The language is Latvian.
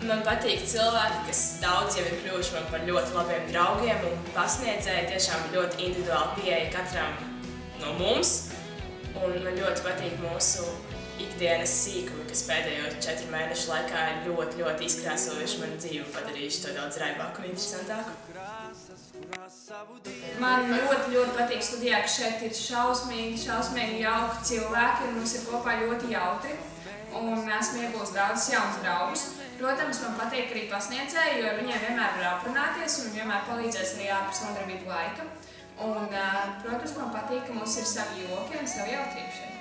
Man patīk cilvēki, kas daudz jau ir kļuvuši man par ļoti labiem draugiem un pasniedzēji. Tiešām ļoti individuāli pieeja katram no mums. Un man ļoti patīk mūsu ikdienas sīkumi, kas pēdējo 4 mēnešu laikā ir ļoti izkrāsojuši manu dzīvi, padarījuši to daudz raibāku un interesantāku. Man ļoti patīk studijā, ka šeit ir šausmīgi jauki cilvēki un mums ir kopā ļoti jautri. Un esmu iegūst daudzus jaunus draugus. Protams, man patīk arī pasniedzēji, jo ar viņiem vienmēr var aprunāties un vienmēr palīdzēs arī ārpus nodarbību laika. Un, protams, man patīk, ka mums ir savi joki un savi jautrība šeit.